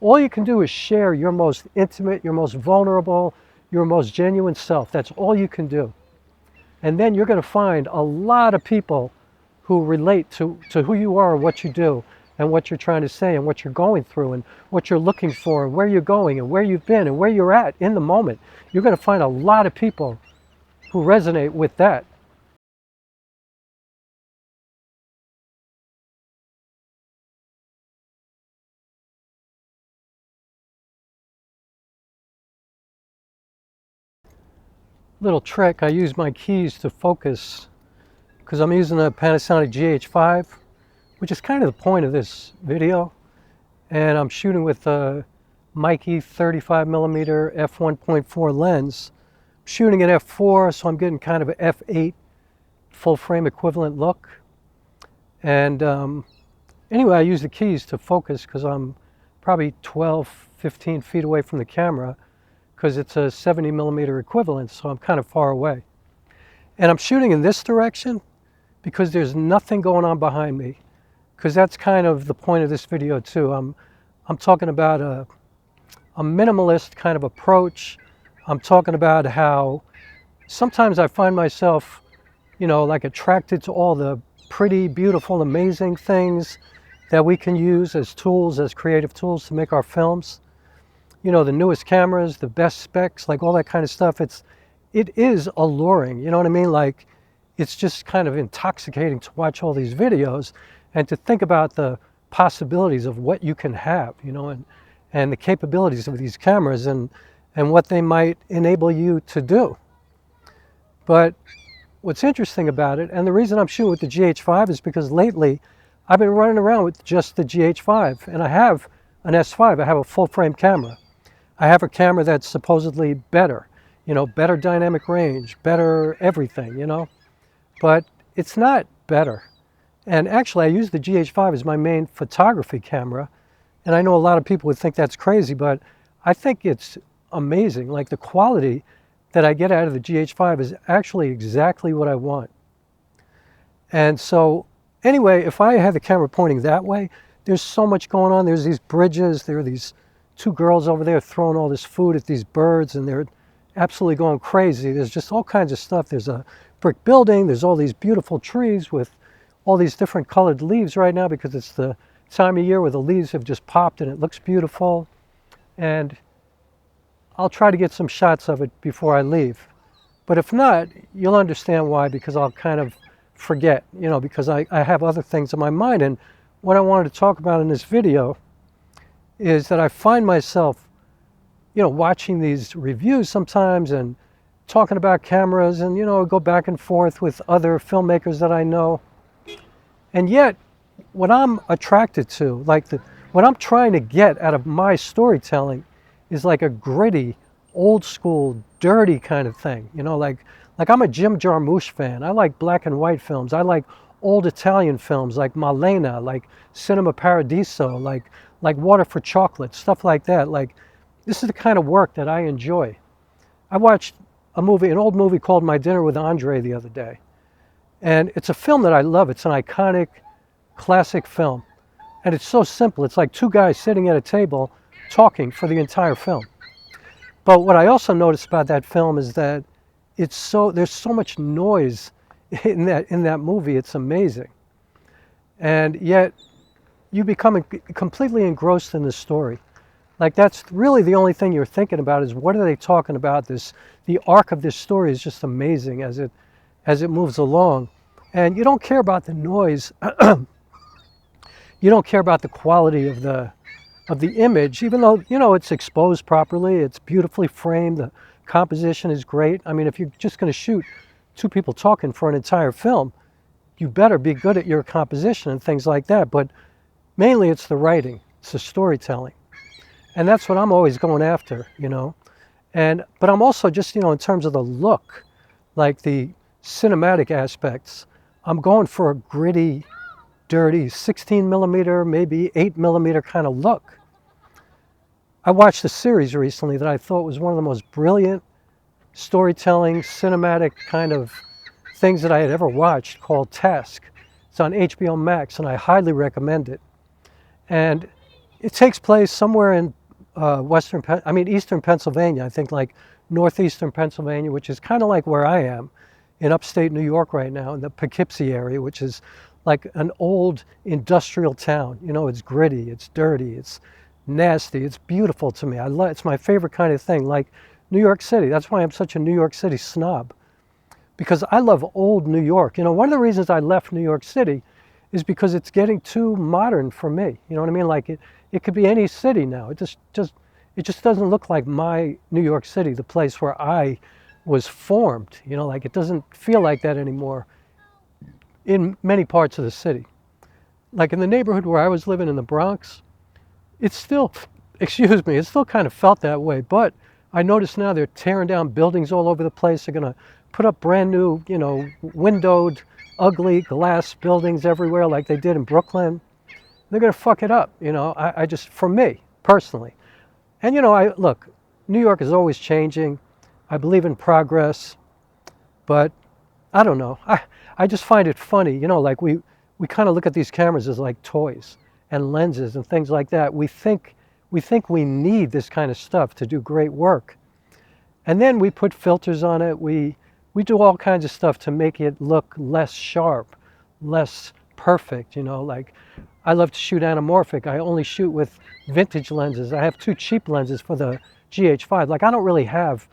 All you can do is share your most intimate, your most vulnerable, your most genuine self. That's all you can do. And then you're going to find a lot of people who relate to who you are, what you do, and what you're trying to say, and what you're going through, and what you're looking for, and where you're going, and where you've been, and where you're at in the moment. You're going to find a lot of people who resonate with that. Little trick, I use my keys to focus because I'm using a Panasonic GH5, which is kind of the point of this video. And I'm shooting with a Mikey 35mm f1.4 lens. I'm shooting at f4, so I'm getting kind of an f8 full frame equivalent look. And anyway, I use the keys to focus because I'm probably 12, 15 feet away from the camera, because it's a 70mm equivalent, so I'm kind of far away. And I'm shooting in this direction because there's nothing going on behind me, because that's kind of the point of this video too. I'm talking about a minimalist kind of approach. I'm talking about how sometimes I find myself, you know, like attracted to all the pretty, beautiful, amazing things that we can use as tools, as creative tools to make our films. You know, the newest cameras, the best specs, like all that kind of stuff. It is alluring, you know what I mean? Like, it's just kind of intoxicating to watch all these videos and to think about the possibilities of what you can have, you know, and the capabilities of these cameras and what they might enable you to do. But what's interesting about it, and the reason I'm shooting with the GH5 is because lately I've been running around with just the GH5, and I have an S5, I have a full frame camera. I have a camera that's supposedly better, you know, better dynamic range, better everything, you know, but it's not better. And actually I use the GH5 as my main photography camera, and I know a lot of people would think that's crazy, but I think it's amazing. Like, the quality that I get out of the GH5 is actually exactly what I want. And so anyway, if I have the camera pointing that way, there's so much going on. There's these bridges, there are these two girls over there throwing all this food at these birds, and they're absolutely going crazy. There's just all kinds of stuff. There's a brick building, there's all these beautiful trees with all these different colored leaves right now because it's the time of year where the leaves have just popped and it looks beautiful. And I'll try to get some shots of it before I leave. But if not, you'll understand why, because I'll kind of forget, you know, because I have other things in my mind. And what I wanted to talk about in this video is that I find myself, you know, watching these reviews sometimes and talking about cameras, and, you know, go back and forth with other filmmakers that I know. And yet, what I'm attracted to, like what I'm trying to get out of my storytelling is like a gritty, old school, dirty kind of thing. You know, like I'm a Jim Jarmusch fan. I like black and white films. I like old Italian films like Malena, like Cinema Paradiso, like Water for Chocolate, stuff like that. Like, this is the kind of work that I enjoy. I watched an old movie called My Dinner with Andre the other day. And it's a film that I love. It's an iconic, classic film. And it's so simple. It's like two guys sitting at a table talking for the entire film. But what I also noticed about that film is that there's so much noise in that movie. It's amazing. And yet you become completely engrossed in the story. Like, that's really the only thing you're thinking about is, what are they talking about? The arc of this story is just amazing as it moves along. And you don't care about the noise. You don't care about the quality of the image, even though, you know, it's exposed properly, it's beautifully framed, the composition is great. I mean, if you're just going to shoot two people talking for an entire film, you better be good at your composition and things like that. But mainly it's the writing, it's the storytelling. And that's what I'm always going after, you know. But I'm also just, you know, in terms of the look, like the cinematic aspects, I'm going for a gritty, dirty 16mm, maybe 8mm kind of look. I watched a series recently that I thought was one of the most brilliant storytelling, cinematic kind of things that I had ever watched, called Task. It's on HBO Max, and I highly recommend it. And It takes place somewhere in eastern Pennsylvania. I think like northeastern Pennsylvania, which is kind of like where I am in upstate New York right now, in the Poughkeepsie area, which is like an old industrial town. You know, it's gritty, it's dirty, it's nasty, it's beautiful to me. It's my favorite kind of thing, like New York City. That's why I'm such a New York City snob, because I love old New York. You know, one of the reasons I left New York City is because it's getting too modern for me. You know what I mean? Like it could be any city now. It just doesn't look like my New York City, the place where I was formed. You know, like it doesn't feel like that anymore in many parts of the city. Like in the neighborhood where I was living in the Bronx, it's still, excuse me, it still kind of felt that way. But I notice now they're tearing down buildings all over the place. They're going to put up brand new, you know, windowed, ugly glass buildings everywhere like they did in Brooklyn. They're going to fuck it up, you know. I just, for me, personally. And, you know, look, New York is always changing. I believe in progress. But I don't know. I just find it funny, you know, like we kind of look at these cameras as like toys and lenses and things like that. We think we need this kind of stuff to do great work. And then we put filters on it. We do all kinds of stuff to make it look less sharp, less perfect, you know. Like I love to shoot anamorphic. I only shoot with vintage lenses. I have 2 cheap lenses for the GH5. Like I don't really have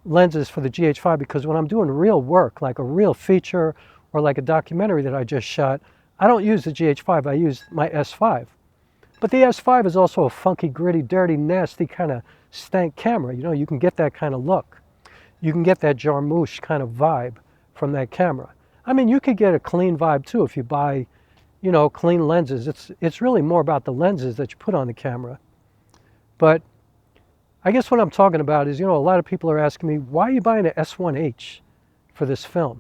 lenses for the GH5 because when I'm doing real work, like a real feature or like a documentary that I just shot, I don't use the GH5, I use my S5. But the S5 is also a funky, gritty, dirty, nasty kind of stank camera. You know, you can get that kind of look. You can get that Jarmusch kind of vibe from that camera. I mean, you could get a clean vibe too if you buy, you know, clean lenses. It's really more about the lenses that you put on the camera. But I guess what I'm talking about is, you know, a lot of people are asking me, why are you buying an S1H for this film?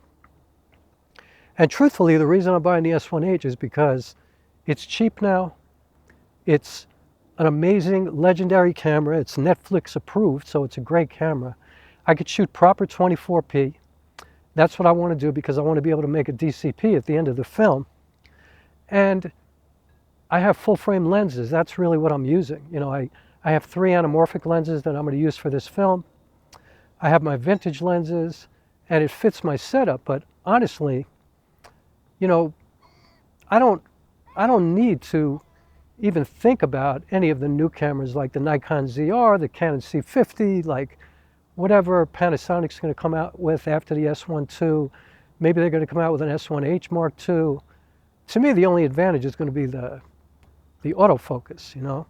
And truthfully, the reason I'm buying the S1H is because it's cheap now. It's an amazing, legendary camera. It's Netflix approved, so it's a great camera. I could shoot proper 24p. That's what I want to do because I want to be able to make a DCP at the end of the film. And I have full frame lenses. That's really what I'm using. You know, I have 3 anamorphic lenses that I'm going to use for this film. I have my vintage lenses, and it fits my setup. But honestly, you know, I don't need to even think about any of the new cameras like the Nikon ZR, the Canon C50, like whatever Panasonic's going to come out with after the S1 II. Maybe they're going to come out with an S1H Mark II. To me, the only advantage is going to be the autofocus, you know,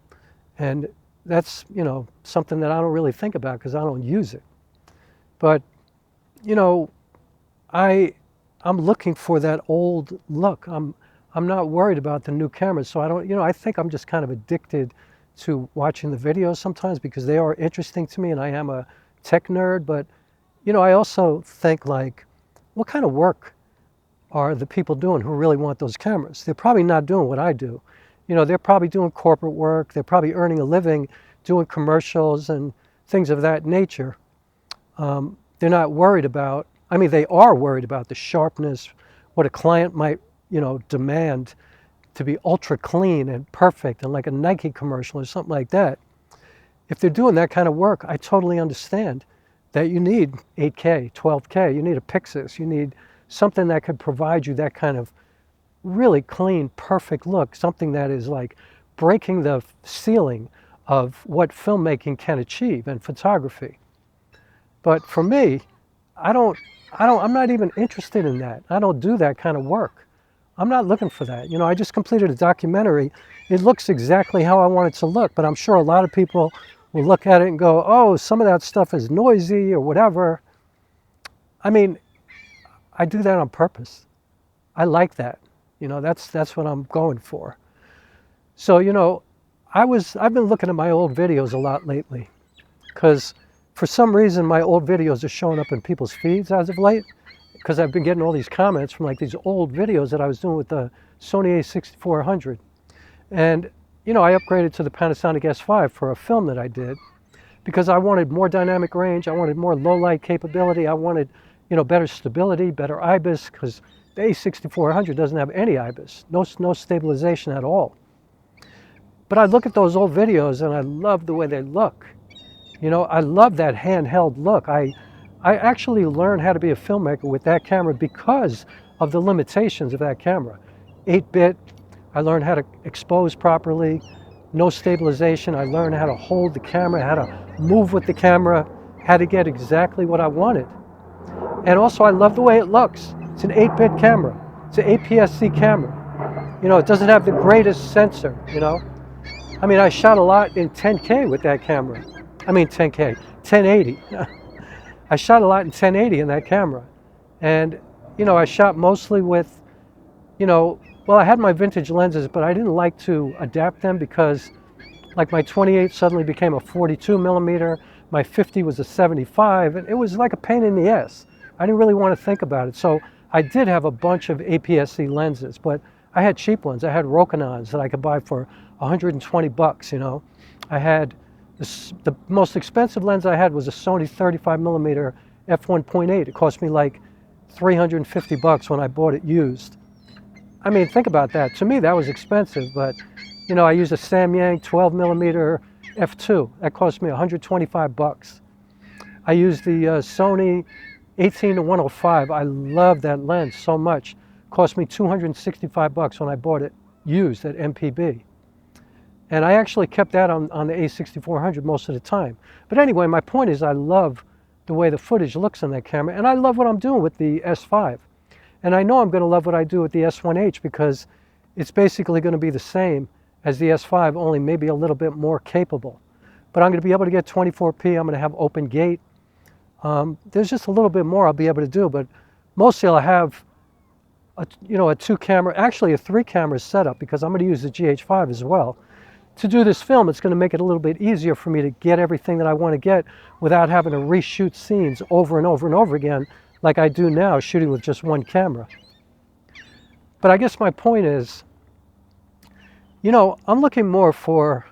and that's, you know, something that I don't really think about because I don't use it. But, you know, I'm looking for that old look. I'm not worried about the new cameras, so I don't, you know, I think I'm just kind of addicted to watching the videos sometimes because they are interesting to me and I am a tech nerd. But, you know, I also think like, what kind of work are the people doing who really want those cameras? They're probably not doing what I do. You know, they're probably doing corporate work. They're probably earning a living doing commercials and things of that nature. They're not worried about, I mean, they are worried about the sharpness, what a client might, you know, demand to be ultra clean and perfect and like a Nike commercial or something like that. If they're doing that kind of work, I totally understand that you need 8K, 12K, you need a Pixis, you need something that could provide you that kind of really clean, perfect look, something that is like breaking the ceiling of what filmmaking can achieve and photography. But for me, I'm not even interested in that. I don't do that kind of work. I'm not looking for that. You know, I just completed a documentary. It looks exactly how I want it to look, but I'm sure a lot of people will look at it and go, oh, some of that stuff is noisy or whatever. I mean, I do that on purpose. I like that. You know, that's what I'm going for. So, you know, I've been looking at my old videos a lot lately because for some reason my old videos are showing up in people's feeds as of late because I've been getting all these comments from like these old videos that I was doing with the Sony A6400. And, you know, I upgraded to the Panasonic S5 for a film that I did because I wanted more dynamic range. I wanted more low light capability. I wanted, you know, better stability, better IBIS, because the A6400 doesn't have any IBIS, no stabilization at all. But I look at those old videos and I love the way they look. You know, I love that handheld look. I actually learned how to be a filmmaker with that camera because of the limitations of that camera. 8-bit, I learned how to expose properly, no stabilization. I learned how to hold the camera, how to move with the camera, how to get exactly what I wanted. And also I love the way it looks. It's an 8-bit camera. It's an APS-C camera. You know, it doesn't have the greatest sensor, you know. I mean, I shot a lot in 10K with that camera. I mean 10K, 1080. I shot a lot in 1080 in that camera. And, you know, I shot mostly with, you know, well, I had my vintage lenses, but I didn't like to adapt them because, like, my 28 suddenly became a 42 millimeter, my 50 was a 75, and it was like a pain in the ass. I didn't really want to think about it. So I did have a bunch of APS-C lenses, but I had cheap ones. I had Rokkonons that I could buy for 120 bucks, you know. I had the most expensive lens I had was a Sony 35 millimeter f1.8. It cost me like 350 bucks when I bought it used. I mean, think about that. To me, that was expensive, but, you know, I used a Samyang 12 millimeter f2. That cost me 125 bucks. I used the Sony 18-105. I love that lens so much. It cost me 265 bucks when I bought it used at MPB. And I actually kept that on the A6400 most of the time. But anyway, my point is I love the way the footage looks on that camera, and I love what I'm doing with the S5. And I know I'm going to love what I do with the S1H because it's basically going to be the same as the S5, only maybe a little bit more capable. But I'm going to be able to get 24p. I'm going to have open gate. There's just a little bit more I'll be able to do, but mostly I'll have a 2-camera, actually a 3-camera setup because I'm going to use the GH5 as well. To do this film, it's going to make it a little bit easier for me to get everything that I want to get without having to reshoot scenes over and over and over again like I do now shooting with just one camera. But I guess my point is, you know, I'm looking more for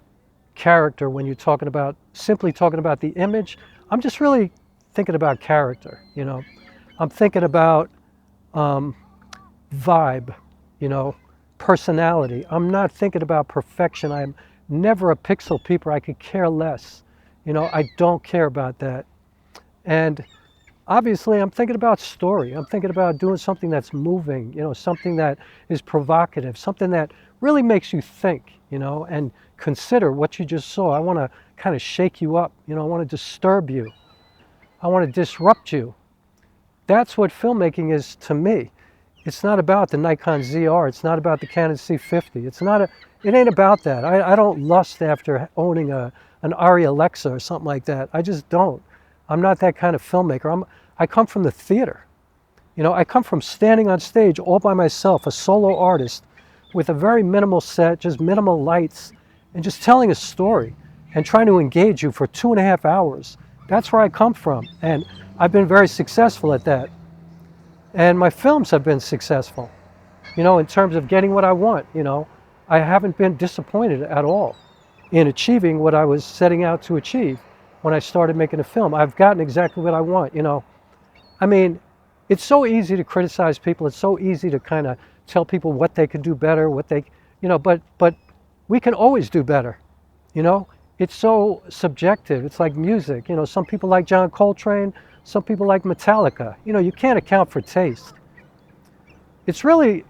character when you're talking about, simply talking about the image. I'm just really thinking about character, you know. I'm thinking about vibe, you know, personality. I'm not thinking about perfection. I'm never a pixel peeper. I could care less. You know, I don't care about that. And obviously I'm thinking about story. I'm thinking about doing something that's moving, you know, something that is provocative, something that really makes you think, you know, and consider what you just saw. I want to kind of shake you up, you know, I want to disturb you. I want to disrupt you. That's what filmmaking is to me. It's not about the Nikon ZR. It's not about the Canon C50. It ain't about that. I don't lust after owning an Arri Alexa or something like that. I just don't. I'm not that kind of filmmaker. I come from the theater. You know, I come from standing on stage all by myself, a solo artist with a very minimal set, just minimal lights, and just telling a story and trying to engage you for 2.5 hours. That's where I come from. And I've been very successful at that. And my films have been successful, you know, in terms of getting what I want, you know. I haven't been disappointed at all in achieving what I was setting out to achieve when I started making a film. I've gotten exactly what I want, you know. I mean, it's so easy to criticize people. It's so easy to kind of tell people what they could do better, what they, you know, but we can always do better, you know. It's so subjective. It's like music, you know. Some people like John Coltrane. Some people like Metallica. You know, you can't account for taste. It's really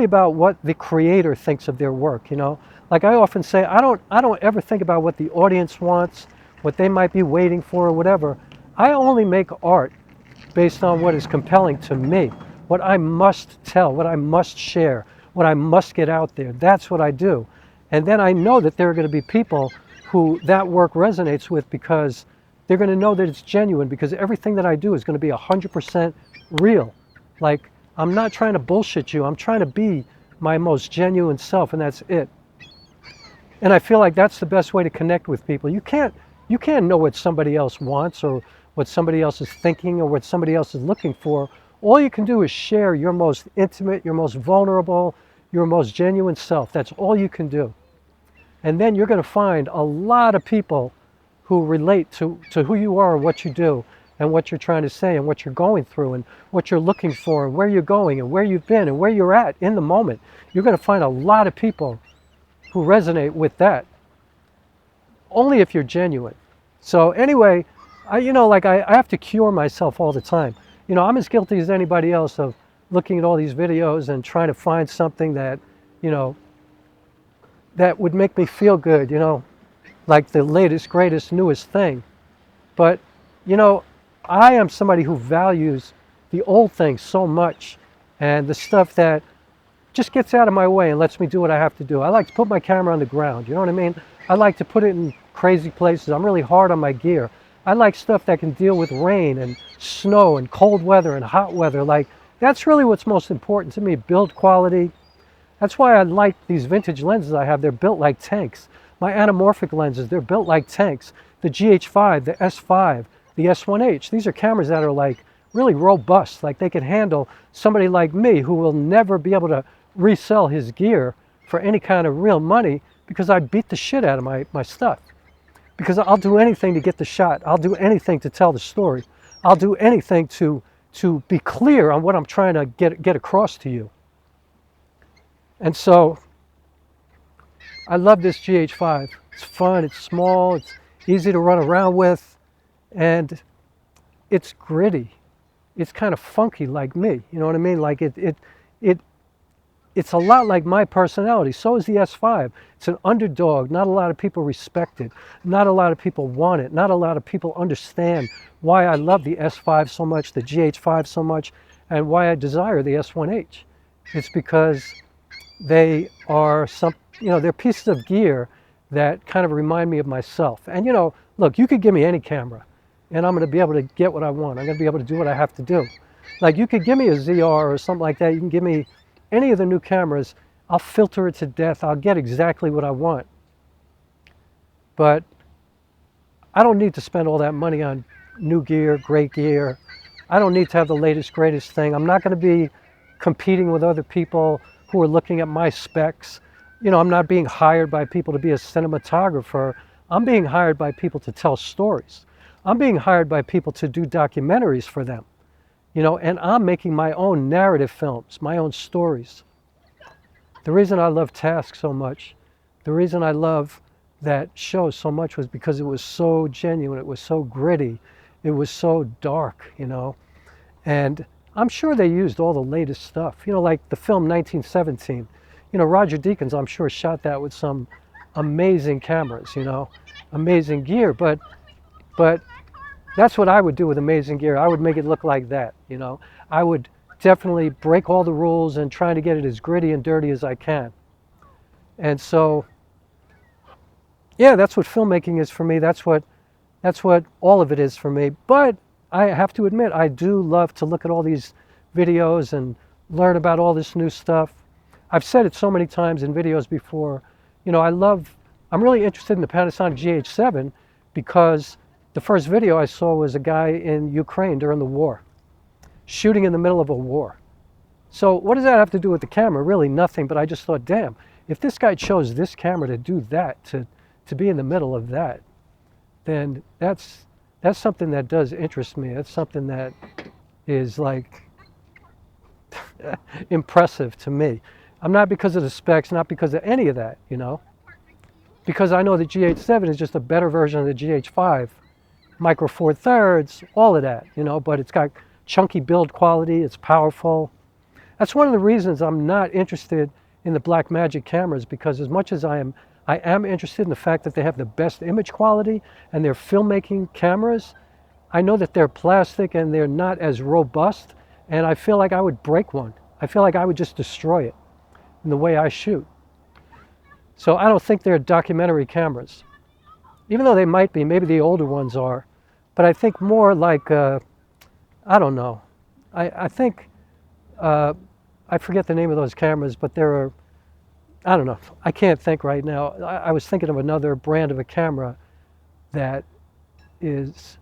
about what the creator thinks of their work, you know. Like I often say, I don't ever think about what the audience wants, what they might be waiting for or whatever. I only make art based on what is compelling to me, what I must tell, what I must share, what I must get out there. That's what I do. And then I know that there are going to be people who that work resonates with because they're going to know that it's genuine, because everything that I do is going to be 100% real. Like, I'm not trying to bullshit you. I'm trying to be my most genuine self, and that's it. And I feel like that's the best way to connect with people. You can't know what somebody else wants or what somebody else is thinking or what somebody else is looking for. All you can do is share your most intimate, your most vulnerable, your most genuine self. That's all you can do. And then you're going to find a lot of people who relate to who you are and what you do and what you're trying to say and what you're going through and what you're looking for and where you're going and where you've been and where you're at in the moment. You're going to find a lot of people who resonate with that. Only if you're genuine. So anyway, I have to cure myself all the time. I'm as guilty as anybody else of looking at all these videos and trying to find something that, that would make me feel good, like the latest, greatest, newest thing. But, I am somebody who values the old things so much, and the stuff that just gets out of my way and lets me do what I have to do. I like to put my camera on the ground, you know what I mean? I like to put it in crazy places. I'm really hard on my gear. I like stuff that can deal with rain and snow and cold weather and hot weather. Like, that's really what's most important to me, build quality. That's why I like these vintage lenses I have. They're built like tanks. My anamorphic lenses, they're built like tanks. The GH5, the S5, the S1h, these are cameras that are like really robust. Like, they can handle somebody like me who will never be able to resell his gear for any kind of real money, because I beat the shit out of my stuff. Because I'll do anything to get the shot. I'll do anything to tell the story. I'll do anything to be clear on what I'm trying to get across to you. And so I love this GH5. It's fun, it's small, it's easy to run around with, and it's gritty. It's kind of funky like me, you know what I mean? Like it's a lot like my personality. So is the S5. It's an underdog. Not a lot of people respect it. Not a lot of people want it. Not a lot of people understand why I love the S5 so much, the GH5 so much, and why I desire the S1h. It's because they are they're pieces of gear that kind of remind me of myself. And look, you could give me any camera and I'm going to be able to get what I want. I'm going to be able to do what I have to do. Like, you could give me a ZR or something like that. You can give me any of the new cameras. I'll filter it to death. I'll get exactly what I want. But I don't need to spend all that money on new gear, great gear. I don't need to have the latest, greatest thing. I'm not going to be competing with other people who are looking at my specs. I'm not being hired by people to be a cinematographer. I'm being hired by people to tell stories. I'm being hired by people to do documentaries for them. And I'm making my own narrative films, my own stories. The reason I love Task so much, the reason I love that show so much, was because it was so genuine, it was so gritty, it was so dark, And I'm sure they used all the latest stuff, like the film 1917. Roger Deakins, I'm sure, shot that with some amazing cameras, amazing gear, but that's what I would do with amazing gear. I would make it look like that, I would definitely break all the rules and try to get it as gritty and dirty as I can. And so, yeah, that's what filmmaking is for me. That's what all of it is for me. But I have to admit, I do love to look at all these videos and learn about all this new stuff. I've said it so many times in videos before, I'm really interested in the Panasonic GH7 because the first video I saw was a guy in Ukraine during the war, shooting in the middle of a war. So what does that have to do with the camera? Really nothing, but I just thought, damn, if this guy chose this camera to do that, to be in the middle of that, then that's something that does interest me. That's something that is like impressive to me. I'm not because of the specs, not because of any of that, because I know the GH7 is just a better version of the GH5. Micro Four Thirds, all of that, but it's got chunky build quality, it's powerful. That's one of the reasons I'm not interested in the Blackmagic cameras, because as much as I am interested in the fact that they have the best image quality and they're filmmaking cameras, I know that they're plastic and they're not as robust, and I feel like I would break one. I feel like I would just destroy it in the way I shoot. So I don't think they're documentary cameras, even though they might be. Maybe the older ones are, but I think more like, I don't know. I think, I forget the name of those cameras, but there are, I don't know. I can't think right now. I was thinking of another brand of a camera that is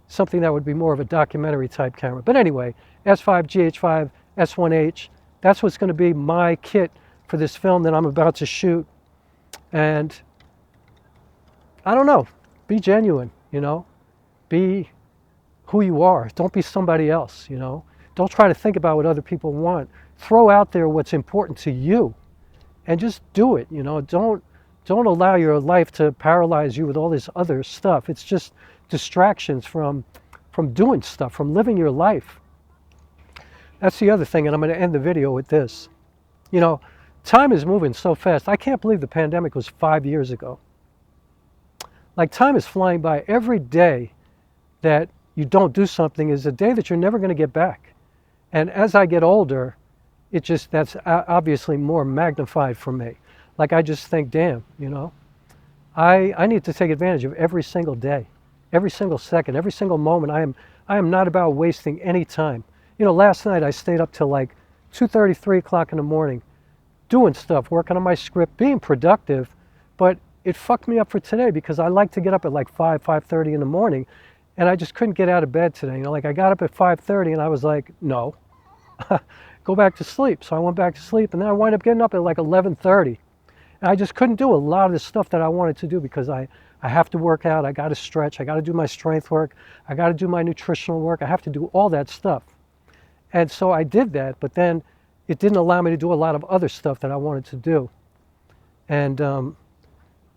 something that would be more of a documentary type camera. But anyway, S5, GH5, S1h, that's what's going to be my kit for this film that I'm about to shoot. And I don't know, be genuine, be who you are. Don't be somebody else, Don't try to think about what other people want. Throw out there what's important to you. and just do it. You know, don't allow your life to paralyze you with all this other stuff. It's just distractions from doing stuff, from living your life. That's the other thing, and I'm going to end the video with this. You know, time is moving so fast. I can't believe the pandemic was 5 years ago. Like, time is flying by. Every day that you don't do something is a day that you're never going to get back. And as I get older, that's obviously more magnified for me. Like, I just think, damn, you know, I need to take advantage of every single day, every single second, every single moment. I am not about wasting any time. You know, last night I stayed up till like 2:30, 3 o'clock in the morning, doing stuff, working on my script, being productive, but it fucked me up for today because I like to get up at like 5:30 in the morning, and I just couldn't get out of bed today. You know, like, I got up at 5:30 and I was like, no, go back to sleep. So I went back to sleep, and then I wound up getting up at like 11:30. And I just couldn't do a lot of the stuff that I wanted to do because I have to work out, I got to stretch, I got to do my strength work, I got to do my nutritional work, I have to do all that stuff. And so I did that, but then it didn't allow me to do a lot of other stuff that I wanted to do. And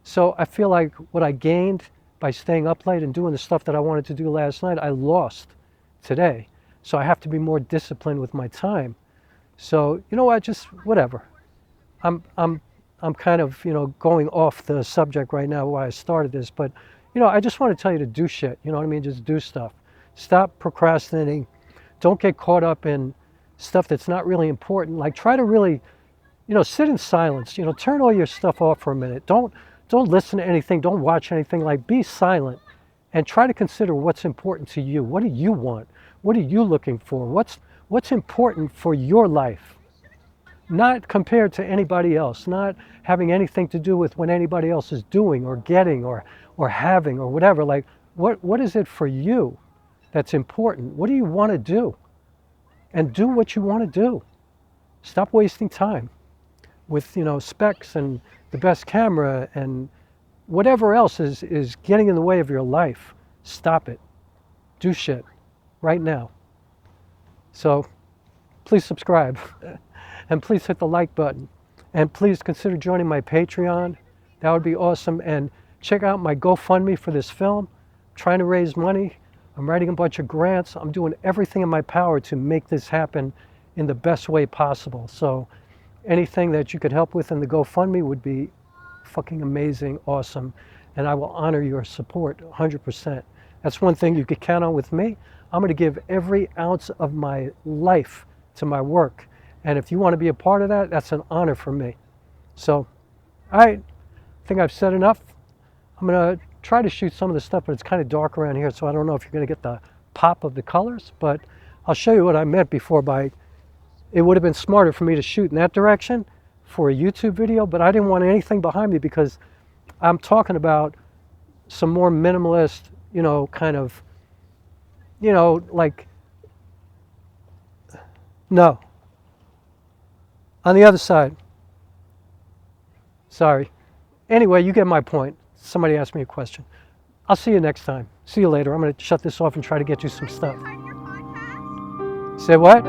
so I feel like what I gained by staying up late and doing the stuff that I wanted to do last night, I lost today. So I have to be more disciplined with my time. So, you know what, just whatever. I'm kind of, you know, going off the subject right now why I started this, but, you know, I just want to tell you to do shit. You know what I mean? Just do stuff. Stop procrastinating. Don't get caught up in stuff that's not really important. Like, try to really, you know, sit in silence. You know, turn all your stuff off for a minute. Don't listen to anything. Don't watch anything. Like, be silent and try to consider what's important to you. What do you want? What are you looking for? What's important for your life? Not compared to anybody else, not having anything to do with what anybody else is doing or getting or having or whatever. Like, what is it for you that's important? What do you want to do? And do what you want to do. Stop wasting time with, you know, specs and the best camera and whatever else is getting in the way of your life. Stop it. Do shit right now. So please subscribe and please hit the like button, and please consider joining my Patreon. That would be awesome. And check out my GoFundMe for this film. I'm trying to raise money. I'm writing a bunch of grants. I'm doing everything in my power to make this happen in the best way possible. So anything that you could help with in the GoFundMe would be fucking amazing, awesome. And I will honor your support 100%. That's one thing you could count on with me. I'm going to give every ounce of my life to my work. And if you want to be a part of that, that's an honor for me. So, all right, I think I've said enough. I'm going to try to shoot some of the stuff, but it's kind of dark around here, so I don't know if you're going to get the pop of the colors, but I'll show you what I meant before by it would have been smarter for me to shoot in that direction for a YouTube video, but I didn't want anything behind me because I'm talking about some more minimalist, you know, kind of, you know, like, no. On the other side. Sorry. Anyway, you get my point. Somebody asked me a question. I'll see you next time. See you later. I'm going to shut this off and try to get you some stuff. Say what?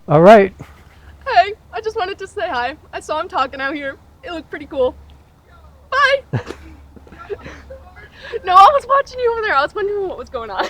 All right. Hey, I just wanted to say hi. I saw him talking out here. It looked pretty cool. Bye! No, I was watching you over there. I was wondering what was going on.